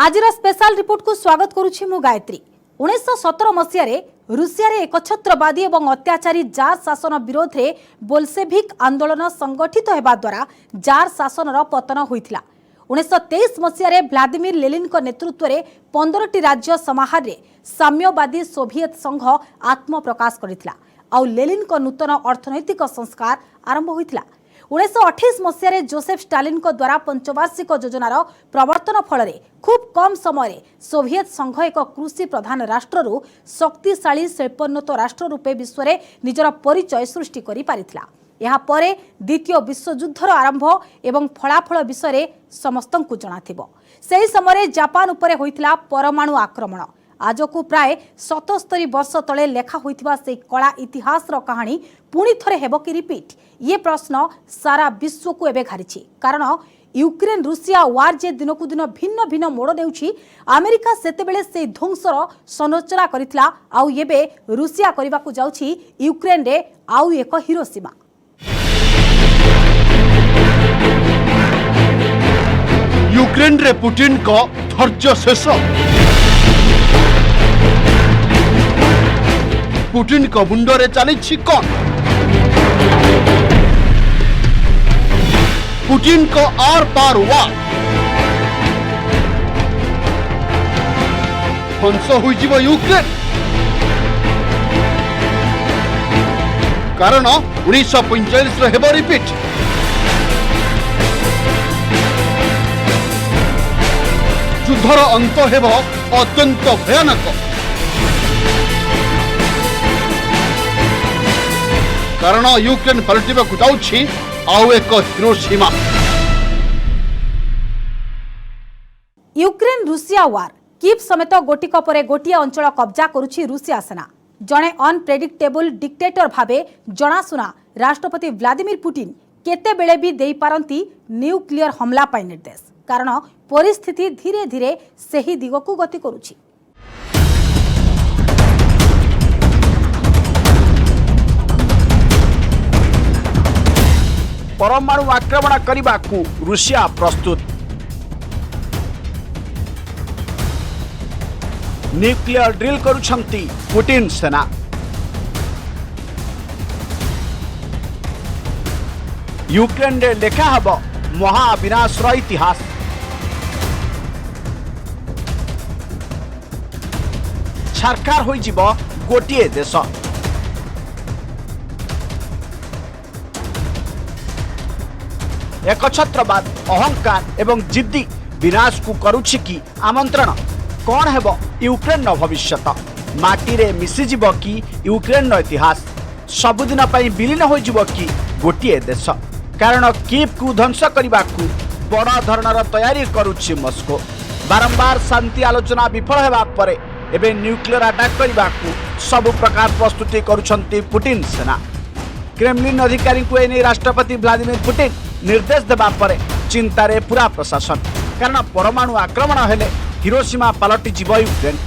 आज special report को स्वागत करुछि मु गायत्री। 1917 मसीह रूसिया रे एकछत्रवादी एवं अत्याचारी जार शासन विरोध रे बोल्शेविक आंदोलन संगठित हेबा द्वारा जार शासन रो पतन होइथिला। 1923 मसीह रे व्लादिमीर लेनिन को नेतृत्व रे 15टी राज्य समाहार रे साम्यवादी सोवियत संघ आत्मप्रकाश करिथिला आउ लेनिन को नूतन अर्थनैतिक संस्कार आरंभ होइथिला। 1928 मसीह जोसेफ स्टालिन को द्वारा पंचवार्षिक योजनार प्रवर्तन फल खूब कम समय सोवियत संघ एक कृषि प्रधान राष्ट्र शक्तिशाली शिल्पोन्नत राष्ट्र रूपे विश्व में निजर परिचय सृष्टि करि पारिथिला। यहाँ परे द्वितीय विश्वयुद्धर आरंभ एवं फलाफल विषय समस्तंकु जणाथिबो। सेही समय जापान उपरे होइथिला परमाणु आक्रमण। आज को प्राय 77 वर्ष तले लेखा होइथिबा से कला इतिहास रो कहानी पुणी थरे हेबो कि रिपीट, ये प्रश्न सारा विश्व को एबे घारिछि। कारण यूक्रेन रूसिया वार जे दिन को दिन भिन्न भिन्न मोड़ नेउछि। अमेरिका सेतेबेले से ध्वंसर संरचना करिथिला आउ एबे रूसिया करबा को जाउछि यूक्रेन रे आउ एक हिरोशिमा। यूक्रेन रे पुतिन को धैर्य शेष। पुतिन को मुंडरे चली कौन? पुतिन को आर पार वार ध्वंस हो यूक्रेन। कारण 1945 हेब रिपीट। युद्धर अंत हेब अत्यंत भयानक। कारण यूक्रेन पलटिबाकु जाउछि आउ एक हिरोशिमा। यूक्रेन रूसिया वार कीव समेत गोटिक परे गोटिए अंचल कब्जा करुछि रूसिया सेना। जणे अनप्रेडिक्टेबल डिक्टेटर भावे जनाशुना राष्ट्रपति व्लादिमीर पुतिन केते बेले भी देई पारंती न्यूक्लियर हमला पाई निर्देश। कारण परिस्थिति धीरे धीरे सही दिगकु गति करुछि। परमाणु आक्रमण करने को रूसिया प्रस्तुत। न्यूक्लियर ड्रिल करुछंती पुतिन सेना। यूक्रेन रे लेखा हब महाविनाश इतिहास। छारखार होई जीव गोटिए देश। एकछत्रवाद अहंकार एवं जिद्दी विनाश को करुछि कि आमंत्रण। कौन हेब यूक्रेन भविष्यत? माटी रे मिसिजिब कि यूक्रेन इतिहास? सबुदिन पई विलीन होइजिब कि गोटिए देश? कारण कीव को ध्वंस करने को बड़ धरणर तैयारी करुछि मस्को। बारंबार शांति आलोचना विफल हेबा परे एबे न्यूक्लियर अटैक करने को सबु प्रकार प्रस्तुति करुछंती पुतिन सेना। क्रेमलिन अधिकारी को एने राष्ट्रपति व्लादिमीर पुतिन निर्देश देबा परे चिंतारे पूरा प्रशासन। कारण परमाणु आक्रमण हेले हिरोशिमा पलटि जीव यूक्रेन।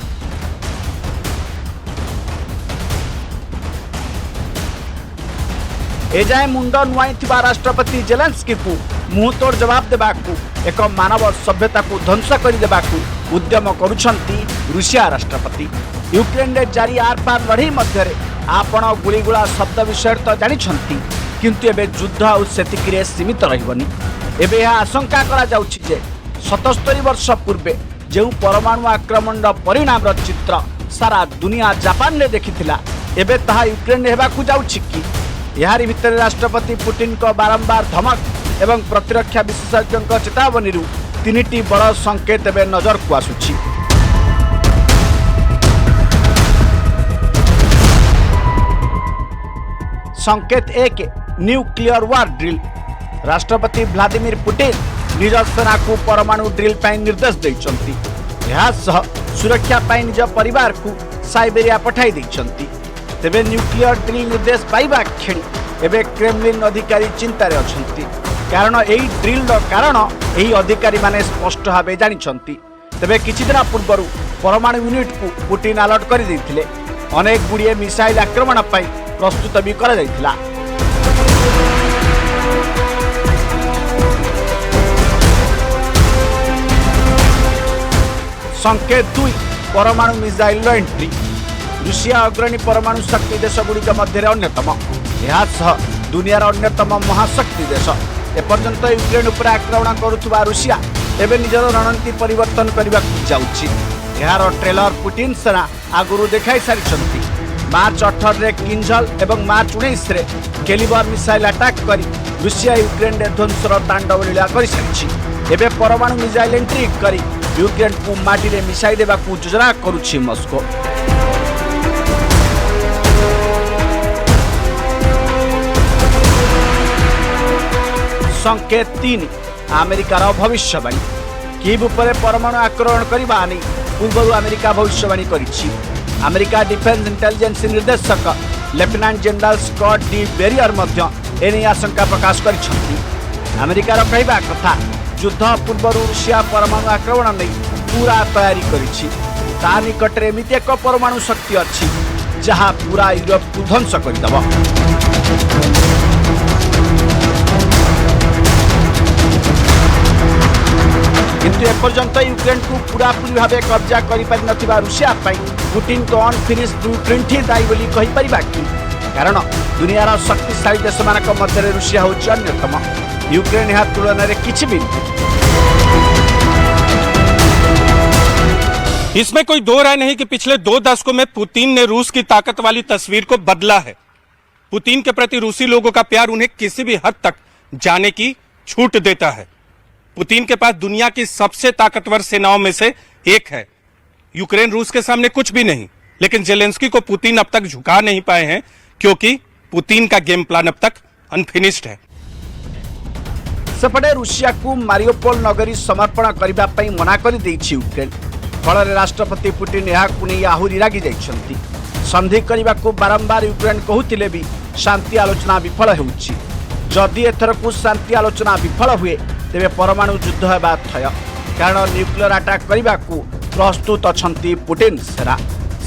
एजाए मुंड नुआइथिबा राष्ट्रपति जेलेंस्की को मुंहतोड़ जवाब देबाकू एक मानव सभ्यता को ध्वंस कर देबाकू उद्यम करुछंती रूसिया राष्ट्रपति। यूक्रेन रे जारी आर पार लड़ाई मध्य आपण गुड़ीगुड़ा शब्द विषय तो जानिछंती, किंतु एबे युद्ध आउ सेतिकिरे सीमित रहिबनी। एबे यह आशंका करा जाउछि जे 77 वर्ष पूर्वे जो परमाणु आक्रमण परिणाम चित्र सारा दुनिया जापान ने देखिथिला, एबे ताहा यूक्रेन हेबाकु जाउछि कि? यारी भितर राष्ट्रपति पुतिन को बारंबार धमक एवं प्रतिरक्षा विशेषज्ञ चेतावनी तीनिटी बड़ संकेत एबे नजर को आसुछि। संकेत एक, न्यूक्लियर वार ड्रिल। राष्ट्रपति व्लादिमीर पुतिन निज सेना को परमाणु ड्रिल पाई निर्देश देइछंती। यह सह सुरक्षा पाई निज परिवार को साइबेरिया पठाई देइछंती। तेबे न्यूक्लियर ड्रिल निर्देश पाइबा खेणी एबे क्रेमलिन अधिकारी चिंतारे अछंती। कारण एही ड्रिल कारण एही अधिकारी माने स्पष्ट भावे जानिछंती। तेबे किछि दिन पूर्व परमाणु यूनिट को पुतिन अलर्ट कर देइथिले। अनेक गुड़िए मिसाइल आक्रमण पाई प्रस्तुत भी करा जाइथिला। संकेत 2 परमाणु मिसाइल एंट्री रूसिया अग्रणी परमाणु शक्ति देश गुड़िक मध्य अन्यतम यह दुनियार अन्यतम महाशक्ति देश एपर्यंत यूक्रेन उपर आक्रमण करुवा रूसिया एवं निजर रणनीति परिवर्तन करने जाऊँगी यार ट्रेलर पुटिन सेना आगुरी देखाई सारी मार्च 18 रे किंझल एवं मार्च 19 रे कैलिबर मिसाइल अटैक कर रूसिया यूक्रेन रे ध्वंसर तांडव लीला कर सारी एवं परमाणु मिसाइल एंट्री कर यूक्रेन को माटी रे मिसाई देवा योजना करुछि मस्को। संकेत 3 अमेरिकार भविष्यवाणी कीव उपर परमाणु आक्रमण करने नहीं पूर्व अमेरिका भविष्यवाणी करिछि। अमेरिका डिफेंस इंटेलिजेंस निर्देशक lieutenant general Scott D Berrier एने आशंका प्रकाश करिछन्ति। अमेरिकार कहवा कथा युद्ध पूर्व रूसिया परमाणु आक्रमण नहीं पूरा तैयारी करिछि। ता निकटरे एमिति एक परमाणु शक्ति अच्छी जहाँ पूरा यूरोप को ध्वंस करदेव। किंतु एपर्यंत यूक्रेन को पूरापूरी भाव कब्जा कर रूसिया पुटिन को अनफिनिश ब्लूप्रिंट ही दायी बोली कहि परिबा कि कारण दुनियार शक्तिशाली देश मानक मध्य रूसिया होछि अन्यतम यूक्रेन यह तुलन में किछि भी इसमें कोई दो राय नहीं कि पिछले 2 दशकों में पुतिन ने रूस की ताकत वाली तस्वीर को बदला है। पुतिन के प्रति रूसी लोगों का प्यार उन्हें किसी भी हद तक जाने की छूट देता है। पुतिन के पास दुनिया की सबसे ताकतवर सेनाओं में से एक है। यूक्रेन रूस के सामने कुछ भी नहीं, लेकिन जेलेंस्की को पुतिन अब तक झुका नहीं पाए हैं क्योंकि पुतिन का गेम प्लान अब तक अनफिनिश्ड है। सेपटे रूसिया को मारियोपोल नगरी समर्पण करने मना कर देछि यूक्रेन। फल राष्ट्रपति पुटिन यह आहुरी रागी जाइछन्ति। संधि करने को बारंबार यूक्रेन कहते भी शांति आलोचना विफल होउछि। जदि एथर को शांति आलोचना विफल हुए तेरे परमाणु युद्ध होगा थय कारण न्यूक्लियर अटैक करने को प्रस्तुत अछंती पुटिन सेना।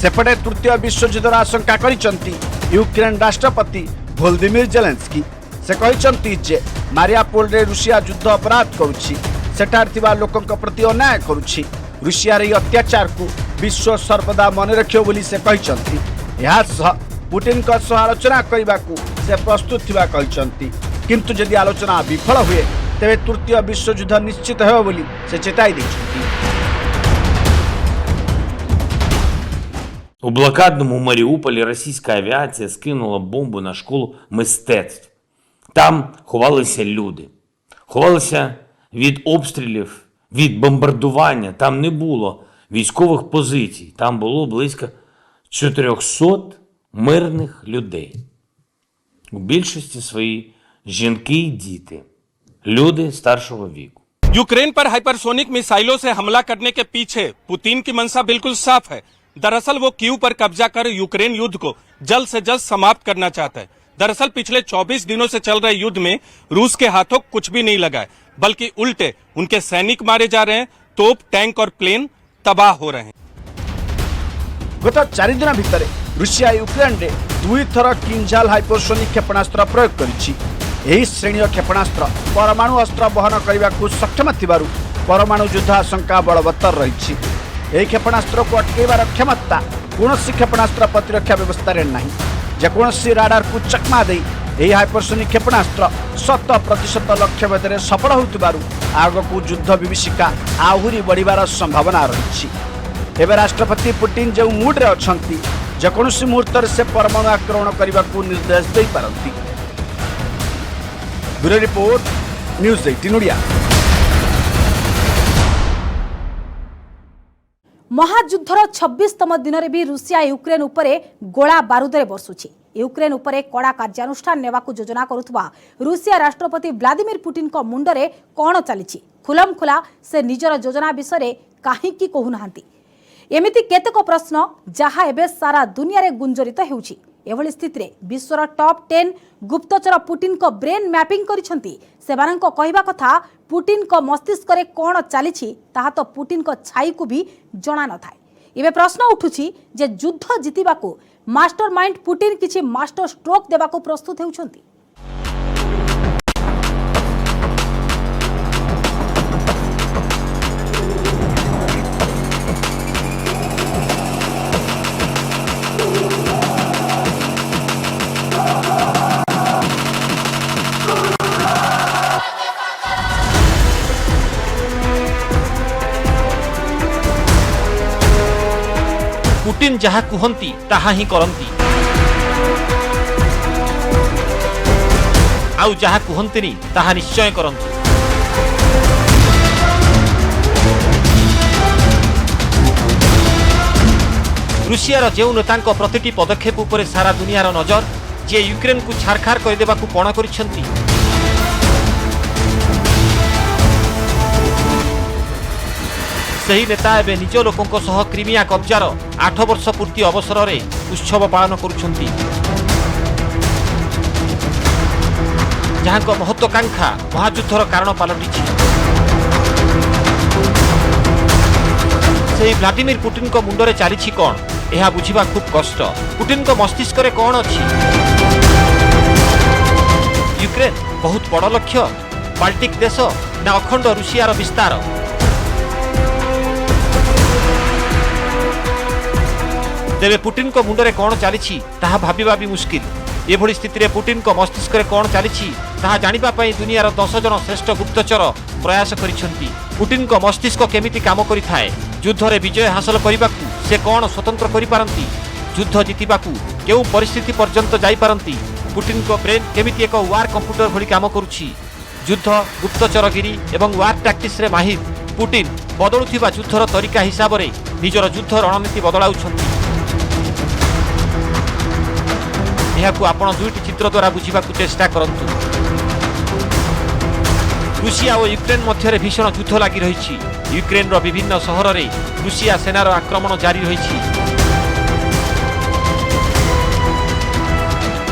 सेपटे तृतीय विश्वयुद्धर आशंका करिसंती यूक्रेन राष्ट्रपति वोलोदिमिर जेलेंस्की। से कहिसंती जे मारियापोल रे रूसिया युद्ध अपराध करुछि, सेठार थिबा लोकंक प्रति अन्याय करुछि। रूसिया रे अत्याचार को विश्व सर्वदा मन रखियो बोली से कहिसंती। यह सह पुटिन का सह आलोचना करने को से प्रस्तुत थिबा कहिसंती। किंतु यदि आलोचना विफल हुए तेरे तृतीय विश्वयुद्ध निश्चित हो बोली से चेताई दी। У блокадному Маріуполі російська авіація скинула бомбу на школу мистецтв. Там ховалися люди. Ховалися від обстрілів, від бомбардування. Там не було військових позицій. Там було близько 400 мирних людей. У більшості своїй жінки і діти. люди старшего веку. यूक्रेन पर हाइपरसोनिक मिसाइलों से हमला करने के पीछे पुतिन की मंशा बिल्कुल साफ है। दरअसल वो कीव पर कब्जा कर यूक्रेन युद्ध को जल्द से जल्द समाप्त करना चाहता है। दरअसल पिछले 24 दिनों से चल रहे युद्ध में रूस के हाथों कुछ भी नहीं लगा है, बल्कि उल्टे उनके सैनिक मारे जा रहे हैं, तोप, टैंक और प्लेन तबाह हो रहे हैं। गत 4 दिन भितर रूसिया यूक्रेन रे 2 थर किंझाल हाइपरसोनिक क्षेपणास्त्र प्रयोग करिछि। एही श्रेणी क्षेपणास्त्र परमाणु अस्त्र बहन करने को सक्षम थिबारु परमाणु युद्ध आशंका बलवत्तर रही। यह क्षेपणास्त्र को अटकेबार क्षमता कौन क्षेपणास्त्र प्रतिरक्षा व्यवस्था नहीं। जेकोसी राडार को चकमा दे यह हाइपरसोनिक क्षेपणास्त्र 100% लक्ष्य भेदे सफल होतिबारु आग को युद्ध विभीषिका आहुरी बढ़िबार संभावना रही। एवं राष्ट्रपति पुटिन जो मूड्रे अछंती जेकोसी मुहूर्त से परमाणु आक्रमण करने को निर्देश दे पारती। Bureau report news 18 Odia. महायुद्धर 26तम दिन में भी रूसिया यूक्रेन उपरे गोला बारूदरे बर्षुछि। यूक्रेन उपरे कड़ा कार्यानुष्ठान नेवाकु योजना करुथुवा रूसिया राष्ट्रपति व्लादिमीर पुटिन को मुंडरे कौन चली खुलम खुला से निजर योजना विषय काहींकी कहूनाहांती। एमिति केतेक प्रश्न जहाँ एबे सारा दुनिया रे गुंजरित हेउछि। एभली स्थिति रे विश्वर टॉप 10 गुप्तचर पुटिन को ब्रेन मैपिंग करिसंती। सेमानंको कहिबा कथा पुटिन को मस्तिष्क रे कोन चलीछि ताहा तो पुटिन को छाई को भी जणा न थाए। एबे प्रश्न उठुछि जे युद्ध जितिबाकू मास्टरमाइंड पुटिन किछि मास्टर स्ट्रोक देबाकू प्रस्तुत हेउछंती। पुटिन जहा कुहंती ताहा ही करंती आउ जहा कुहंतिनी ताहा निश्चय करंती। रुषियार जो नेतांक प्रतिटी पदक्षेप उपरे सारा दुनियार नजर जे यूक्रेन को छारखार करदेबाकू पण करिसेंती। सही नेता एवं निज लोकों सह क्रिमिया कब्जार 8 वर्ष पूर्ति अवसर में उत्सव पालन करुछंती, जहां महत्वाकांक्षा महायुद्धर कारण पलटिछि। से व्लादिमीर पुटिन को मुंडरे चली कौन यह बुझा खूब कष्ट। पुटिन को मस्तिष्क रे कौन अच्छी? यूक्रेन बहुत बड़ लक्ष्य, बाल्टिक देश ना अखंड रुषियार विस्तार? तेरे पुटिन को मुंडरे कौन चली ताहा भाबिबा भी मुश्किल। एभली स्थिति रे पुटिन को मस्तिष्क रे कौन चली ताहा जानिबा पई दुनियार 10 जन श्रेष्ठ गुप्तचर प्रयास करिसेंती। पुटिन को मस्तिष्क केमिति काम करिथाए, युद्ध रे विजय हासिल करिबाकू से कौन स्वतंत्र करि पारंती, युद्ध जितिबाकू केउ परिस्थिति पर्यंत जाई पारंती, पुटिन को ब्रेन केमिति एक वार कंप्यूटर भली काम करुछि। युद्ध गुप्तचरगिरी एवं वार टैक्टिक्स रे माहिर पुटिन बदलुथिबा युद्धर तरीका हिसाब रे निजर युद्ध रणनीति बदलाउछंती। एहाकू आपण दुईटी चित्र द्वारा बुझिबाकू चेष्टा करंतु। रुषिया और यूक्रेन मध्य भीषण युद्ध लगी रही। यूक्रेन रो विभिन्न सहर रे रुषिया सेनार आक्रमण जारी रही।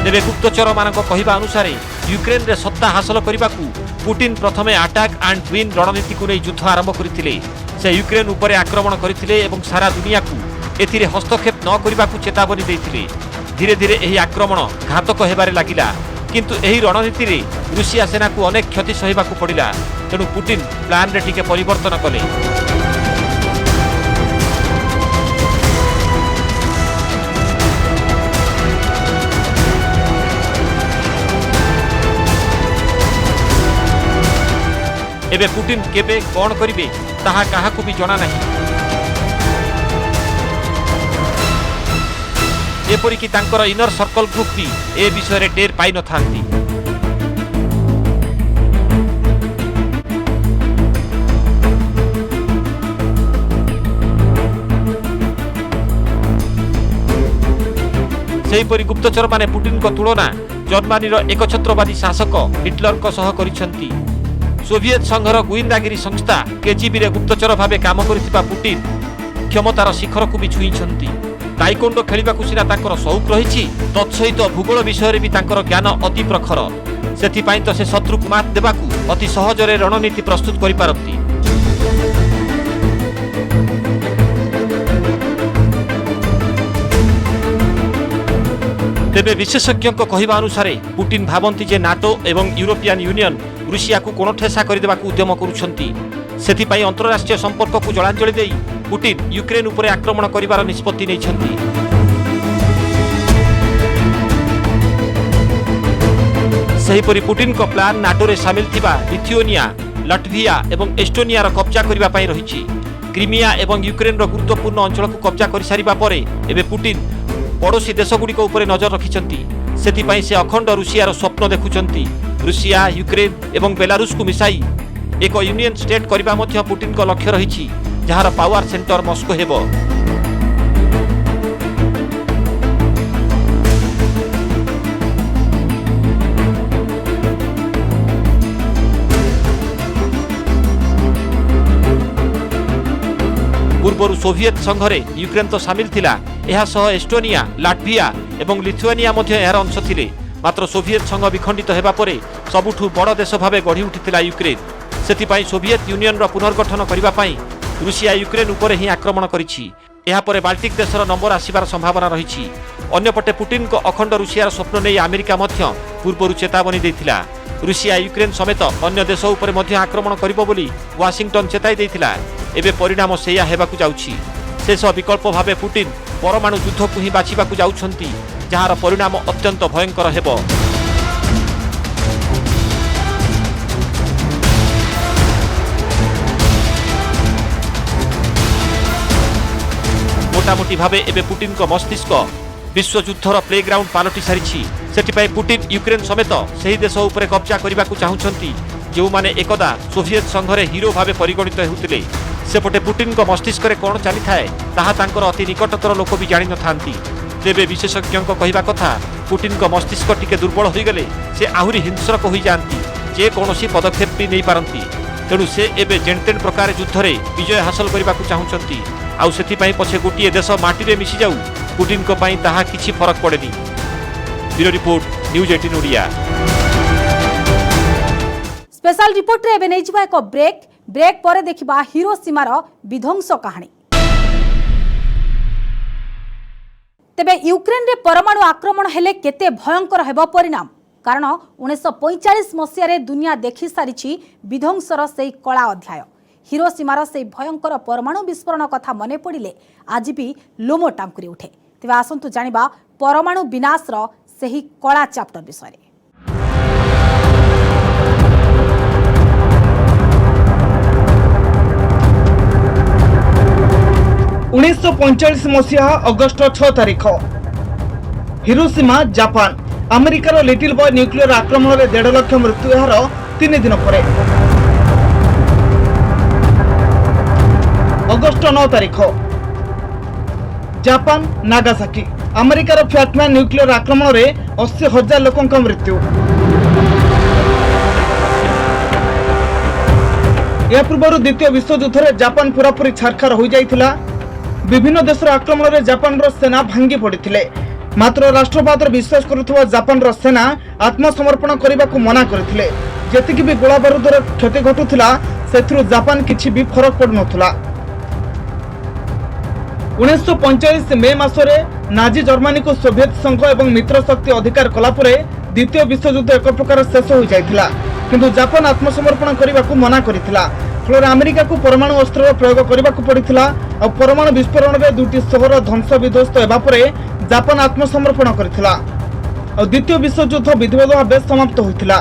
तेरे गुप्तचर मान कहवा अनुसार यूक्रेन रे सत्ता हासिल करने पुटिन प्रथमे अटैक एंड विन रणनीति को नहीं युद्ध आरंभ करथिले। से यूक्रेन उपरे आक्रमण करथिले एवं सारा दुनिया को एथिरे हस्तक्षेप न करबाकू चेतावनी देथिले। धीरे धीरे यही आक्रमण घातक हेबारे लागिला, किंतु एही रणनीति रे रुषिया सेना को अनेक क्षति सहिबाकू पड़िला। तेणु पुटिन प्लान रे टिके परिवर्तन कले। एबे पुटिन केबे कौन करिवे ताहा काहाकू भी जଣା नाही। एपरिकी तांकर इनर सर्कल ग्रुप भी ए विषय रे टेर पाई न थांती। सेहीपरि गुप्तचर माने पुटिन को तुलना जर्मनीर एकछत्रवादी शासक हिटलर को सह करिसेंती। सोवियत संघर गुइंदागिरी संस्था केजीबी रे गुप्तचर भावे काम करिथिबा पुटिन क्षमतार शिखर को भी छुईछंती। ताइकोंडो खेलिबाकू सिना तांकर शौक रहिछि, तत्सहित भूगोल विषय भी तांकर ज्ञान अति प्रखर। सेथिपाई तो से शत्रु को मात देबाकू अति सहजरे रणनीति प्रस्तुत करि पारंती। तेबे विशेषज्ञों को कहवा अनुसार पुटिन भावंती जे नाटो एवं यूरोपियन यूनियन रुषिया को कोन ठेसा करदेबाकू उद्यम करुछंती। सेथिपाई अंतरराष्ट्रीय संपर्क को जलांजलि देई पुटिन यूक्रेन उपरे आक्रमण करिवार निष्पत्ति नेइछंती। सेहीपरि पुटिन को प्लान नाटो रे शामिल थिबा लिथुआनिया, लाटविया एवं एस्टोनिया रो कब्जा करिवा पई रहिछि। क्रिमिया एवं यूक्रेन रो गुरुत्वपूर्ण अंचल को कब्जा करि सारिबा परे एबे पुटिन पड़ोशी देशगुड़िक उपरे नजर रखिछंती। सेथिपाई से अखंड रुषियार स्वप्न देखुछंती। रुषिया, यूक्रेन एवं बेलारूस को मिसाई एक यूनियन स्टेट करबा मध्य पुटिन को लक्ष्य रहिछि, जहार पावर सेंटर मस्को हेबो। पूर्व सोवियत संघरे यूक्रेन तो सामिल थिला, एहा सह एस्टोनिया, लाटविया एवं लिथुआनिया मध्य यार अंश थिले। मात्र सोवियत संघ विखंडित हेबा परे सबुठु बड़ देश भावे गढ़ी उठिथिला यूक्रेन। सेथिपाई सोवियत यूनियन रो पुनर्गठन करिबा पई रुषिया यूक्रेन उपरे ही आक्रमण करिछि। एहा परे बाल्टिक देशर नंबर आसिबार संभावना रहिछि। अन्यपटे पुटिन को अखंड रुषियार स्वप्न नै अमेरिका मध्य पूर्वरु चेतावनी दैथिला। रुषिया यूक्रेन समेत अन्य देश उपरे मध्य आक्रमण करिबो बोली वाशिंगटन चेताई दैथिला। एबे परिणाम सेया हेबाकू जाउछि। शेष विकल्प भावे पुटिन परमाणु युद्ध को ही बाछिबाकू जाउछंती, जहार परिणाम अत्यंत भयंकर हेबो। मोटामोटी भावे एबे पुटिन को मस्तिष्क विश्वयुद्धर प्लेग्राउंड पालटि सारी। सेटिपाई पुटिन यूक्रेन समेत सही देश उपरे कब्जा करने को चाहूंती जो माने एकदा सोवियत संघरे हीरो भावे परिगणित होउतिले। सेपटे पुटिन को मस्तिष्क रे कोन चली थाए ताहा तांकर अति निकटतर लोक भी जानि न थांती। तेबे विशेषज्ञों को कहवा कथा पुटिन को मस्तिष्क टिके दुर्बल हो गले से आहुरी हिंसक हो जाती जे कौनसी पदक्षेप भी नहीं पारती। तेणु से एबे जेनतेन प्रकार युद्ध रे विजय हासिल करने को चाहूंती। आउ सेथिपाई पछे गोटिए देश माटी रे मिसी जाऊ पुटिन को पाई ताहा किछि फरक पड़ेनी। Bureau report news 18 Odia. Special report रे एबे नै जिबा एक ब्रेक पर देखिबा हिरोशिमार विध्वंस कहानी। तेबे यूक्रेन रे परमाणु आक्रमण हेले केते भयंकर हेबो परिणाम, कारण 1945 मसीह दुनिया देखि सारी विध्वंसर से कला अध्याय। हिरोशिमार से भयंकर परमाणु विस्फोरण कथा मने पड़िले आज भी लोम टांकुरी उठे। तेबे आसंतु जानिबा परमाणु विनाशर सेही कला चैप्टर विषय। 1945 मसीहा अगस्ट 6 तारिख हिरोशिमा जापान अमेरिकार लिटिल बॉय न्यूक्लियर आक्रमण में 1.5 लाख मृत्यु हार 3 दिन पर। अगस्ट 9 तारिख जापान नागासाकी अमेरिकार फ्लैटमैन न्यूक्लियर आक्रमण में 80,000 लोकों मृत्यु। या पूर्व द्वितीय विश्वयुद्ध में जापान पूरापूरी छारखार हो जाइथिला। विभिन्न देशर आक्रमण में जापान सेना भांगी पड़ते, मात्र राष्ट्रवाद विश्वास करुवा जापान सेना आत्मसमर्पण करने को मना करथिले। जेतिकी भी गोला बारूदर क्षति घटुला से जापान किछि भी फरक पड़ुनथुला। 1945 मे मासरे नाजी जर्मनी को सोवियत संघ एवं मित्र शक्ति अधिकार कलापुरे द्वितीय विश्वयुद्ध एक प्रकार शेष हो जाइथिला, किंतु जापान आत्मसमर्पण करने को मना करथिला। फल अमेरिका को परमाणु अस्त्र प्रयोग करने को पड़ता और परमाणु विस्फोरण में 2टी सहर ध्वंस विध्वस्त होगा पर जापान आत्मसमर्पण करथिला और द्वितीय विश्वयुद्ध विधिवत भाव समाप्त होइथिला।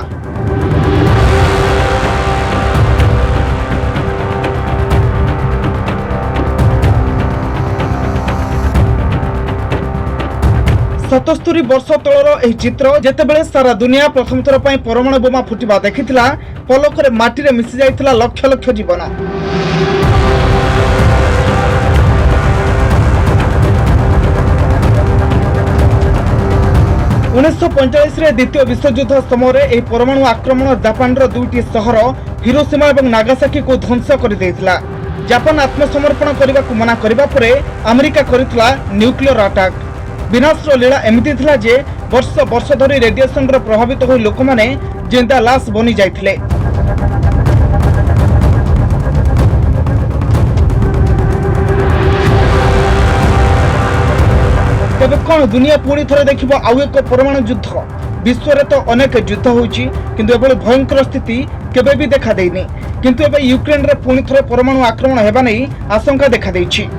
सतस्तरी वर्ष तलर एही चित्र जेतेबेले सारा दुनिया प्रथम थर पई परमाणु बोमा फुटिबा देखिथिला, पलकरे माटी रे मिसि जाइथिला लक्ष लक्ष जीवन। उन्नीस द्वितीय विश्वयुद्ध समय परमाणु आक्रमण जापान 2टी सहर हिरोशिमा और नागासाकी को ध्वंस कर देइथिला। जापान आत्मसमर्पण करने को मना करबा परे अमेरिका करिथिला न्यूक्लियर अटैक। विनाशर लीला एमती थिला जे वर्ष वर्ष धरी रेडिएशन प्रभावित होई लोक माने जिंदा लाश बनी जाइथिले। तेबे कौन दुनिया पुणी थरे देखिबो आउ एक परमाणु युद्ध? विश्व रे तो अनेक युद्ध होइछि, किंतु एबे भयंकर स्थिति केबे भी देखा देइनी। किंतु एबे यूक्रेन रे पुणी थरे परमाणु आक्रमण हेबा नै आशंका देखा देइछि।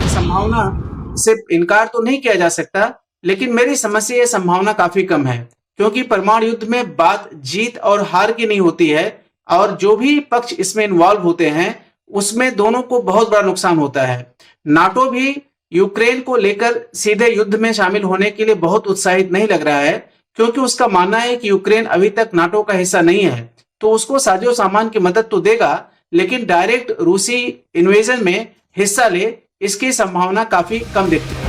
संभावना से इनकार तो नहीं किया जा सकता, लेकिन मेरी समझ से यह संभावना काफी कम है, क्योंकि परमाणु युद्ध में बात जीत और हार की नहीं होती है, और जो भी पक्ष इसमें इन्वॉल्व होते हैं उसमें दोनों को बहुत बड़ा नुकसान होता है। नाटो भी यूक्रेन को लेकर सीधे युद्ध में शामिल होने के लिए बहुत उत्साहित नहीं लग रहा है, क्योंकि उसका मानना है कि यूक्रेन अभी तक नाटो का हिस्सा नहीं है, तो उसको साजो सामान की मदद तो देगा, लेकिन डायरेक्ट रूसी इन्वेजन में हिस्सा ले इसकी संभावना काफी कम दिखती है।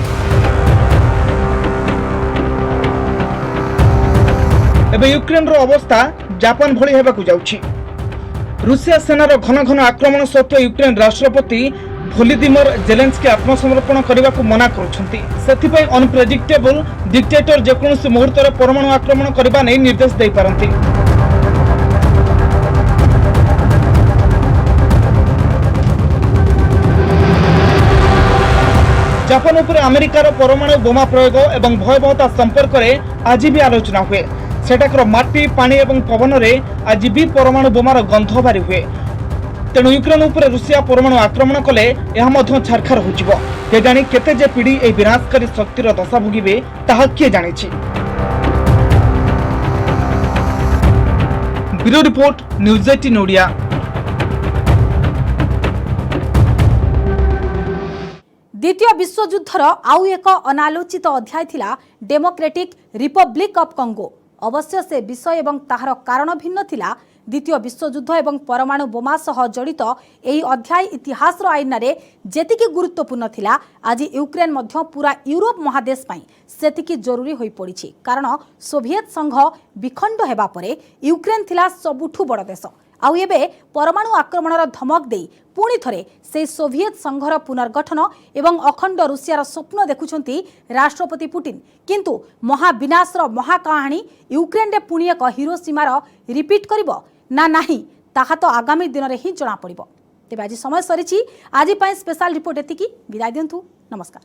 एबे यूक्रेन रो अवस्था जापान भली हेबाकु जाउछि। रूसिया सेनार घन घन आक्रमण सत्वे यूक्रेन राष्ट्रपति वोलोदिमिर जेलेंस्की आत्मसमर्पण करने को मना करुछंती। सेथिपई अनप्रेडिक्टेबल डिक्टेटर जेकोनसी मुहूर्त रे परमाणु आक्रमण करबा नै निर्देश देई पारंती। जापान उपरे अमेरिकार परमाणु बोमा प्रयोग एवं भयावहता संपर्क में आज भी आलोचना हुए। सेठाकर माटी पानी एवं पवन रे आज भी परमाणु बोमार गंध बारी हुए। तेणु यूक्रेन उपरे रूसिया परमाणु आक्रमण कले यह मध्य छारखार होजिबो। केजानी केते जे पीढ़ी ए विनाशकारी शक्तिर दशा भोगिबे ताहा किए जानिछि। Bureau report news 18 Odia. द्वितीय विश्वयुद्धर आउ एक अनालोचित अध्याय थिला डेमोक्रेटिक रिपब्लिक ऑफ कंगो। अवश्य से विषय एवं ताहार कारण भिन्न थिला। द्वितीय विश्वयुद्ध एवं परमाणु बोमा सह जड़ित एही अध्याय इतिहासर आईनारे जेतिकी गुरुत्वपूर्ण थिला, आज यूक्रेन मध्य पूरा यूरोप महादेश पाई सेतिकी जरूरी होई पड़िछि। कारण सोवियत संघ विखंड हेबा परे यूक्रेन थिला सबुठु बड़ देश। आउ एबे परमाणु आक्रमणर धमक देई पुणी थरे से सोवियत संघर पुनर्गठन एवं अखंड रूसियार स्वप्न देखुछंती राष्ट्रपति पुतिन। किंतु महाविनाशर महाकाहाणी यूक्रेन रे पुणी एक हिरोसीमार रिपीट करिबो ना नाही ताहा तो आगामी दिन में ही जना पड़िबो। तेबे आज समय सरीछि। आज स्पेशल रिपोर्ट एतिकी। विदाय दियंतु। नमस्कार।